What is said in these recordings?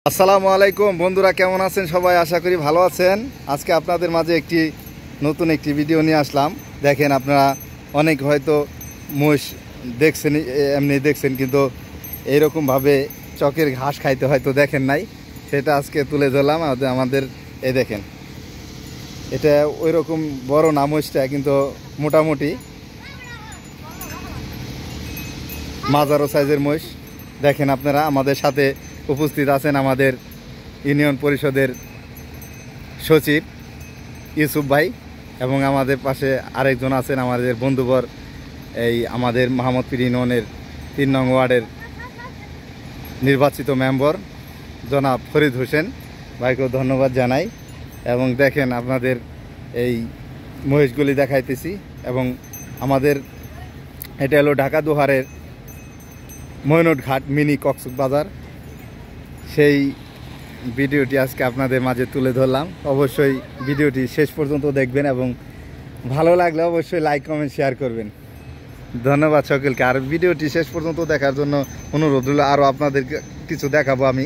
আসসালামু আলাইকুম বন্ধুরা, কেমন আছেন সবাই? আশা করি ভালো আছেন। আজকে আপনাদের মাঝে নতুন একটি ভিডিও নিয়ে আসলাম। দেখেন, আপনারা অনেক হয়তো মোষ দেখছেন, এমনি দেখছেন, কিন্তু এইরকমভাবে চকের ঘাস খাইতে হয়তো দেখেন নাই। সেটা আজকে তুলে ধরলাম আমাদের। এই দেখেন, এটা ওই রকম বড় না মোষটা, কিন্তু মোটামুটি মাঝারো সাইজের মোষ। দেখেন, আপনারা আমাদের সাথে উপস্থিত আছেন আমাদের ইউনিয়ন পরিষদের সচিব ইউসুফ ভাই, এবং আমাদের পাশে আরেকজন আছেন আমাদের বন্ধুবর, এই আমাদের মোহাম্মদপুর ইউনিয়নের ৩ নং ওয়ার্ডের নির্বাচিত মেম্বার জনাব ফরিদ হোসেন ভাইকেও ধন্যবাদ জানাই। এবং দেখেন, আপনাদের এই মহিষগুলি দেখাইতেছি। এবং আমাদের এটা হলো ঢাকা দুহারের ময়নট ঘাট মিনি কক্সবাজার। সেই ভিডিওটি আজকে আপনাদের মাঝে তুলে ধরলাম। অবশ্যই ভিডিওটি শেষ পর্যন্ত দেখবেন এবং ভালো লাগলে অবশ্যই লাইক কমেন্ট শেয়ার করবেন। ধন্যবাদ সকলকে। আর ভিডিওটি শেষ পর্যন্ত দেখার জন্য অনুরোধ রইল। আরও আপনাদেরকে কিছু দেখাবো আমি।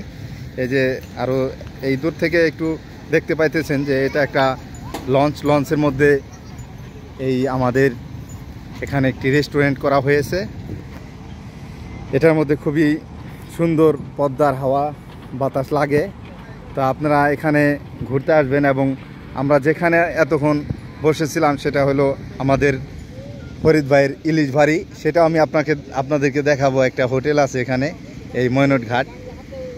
এই যে আরও এই দূর থেকে একটু দেখতে পাইতেছেন যে এটা একটা লঞ্চের মধ্যে এই আমাদের এখানে একটি রেস্টুরেন্ট করা হয়েছে। এটার মধ্যে খুবই সুন্দর পদ্মার হাওয়া বাতাস লাগে। তো আপনারা এখানে ঘুরতে আসবেন। এবং আমরা যেখানে এতক্ষণ বসেছিলাম সেটা হলো আমাদের ফরিদ ভাইয়ের ইলিশ ভাড়ি। সেটাও আমি আপনাদেরকে দেখাবো। একটা হোটেল আছে এখানে, এই ময়নট ঘাট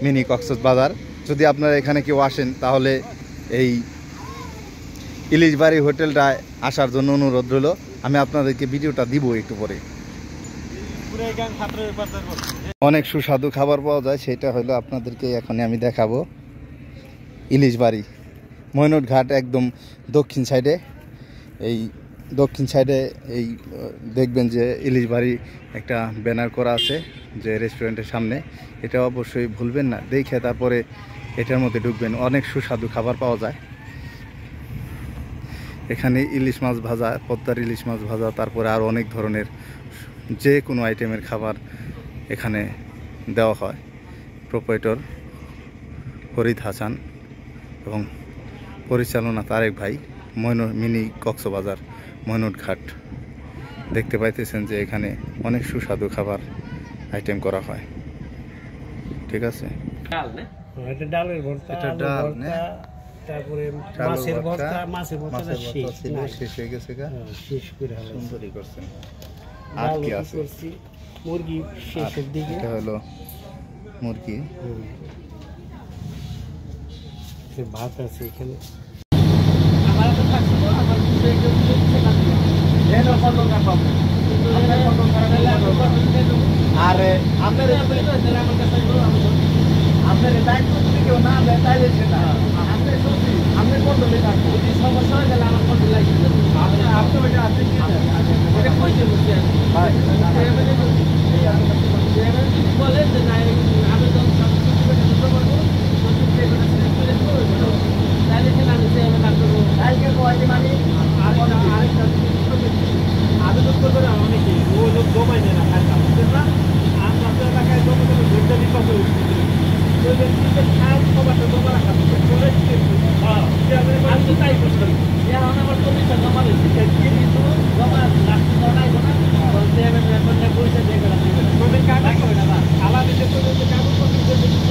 মিনি কক্সবাজার। যদি আপনারা এখানে কেউ আসেন তাহলে এই ইলিশ বাড়ি হোটেলটায় আসার জন্য অনুরোধ রইল। আমি আপনাদেরকে ভিডিওটা দিব একটু পরে। অনেক সুস্বাদু খাবার পাওয়া যায়, সেটা হলো আপনাদেরকে এখন আমি দেখাবো। ইলিশ বাড়ি ময়নট ঘাট একদম দক্ষিণ সাইডে। এই দক্ষিণ সাইডে এই দেখবেন যে ইলিশ বাড়ি একটা ব্যানার করা আছে যে রেস্টুরেন্টের সামনে। এটা অবশ্যই ভুলবেন না, দেখে তারপরে এটার মধ্যে ঢুকবেন। অনেক সুস্বাদু খাবার পাওয়া যায় এখানে। ইলিশ মাছ ভাজা, পদ্মার ইলিশ মাছ ভাজা, তারপরে আরও অনেক ধরনের যে কোনো আইটেমের খাবার এখানে দেওয়া হয়। প্রোপাইটর ফরিদ হাসান এবং পরিচালনা তারেক ভাই। মিনি কক্সবাজার ময়নট ঘাট। দেখতে পাইতেছেন যে এখানে অনেক সুস্বাদু খাবার আইটেম করা হয়। ঠিক আছে, ডালের ভর্তা, তারপরে মাছের ভর্তা শেষ হয়ে গেছে। সুন্দরই করছেন। আর কি আছে? মুরগি শেষের দিকে। এটা হলো মুরগি, ভাত আছে এখানে। আর আপনার দায়িত্ব যদি কেউ না দেয় তাইলে সেটা আপনি কন্ট্রোলে থাকবো। যদি সমস্যা হয় তাহলে আমার কন্ট্রোলে আপনি ওইটা আছে বলে যে না আবেদন আবেদন করবে না অনেকে ওই লোক জমাই নেয় না আপনার এলাকায় জমা তাই করছেন। এখন আমার চল্লিশটা জমা রয়েছে, কিন্তু জমা নাই না পয়সা দিয়ে গেলাম আলাদা কাগজপত্র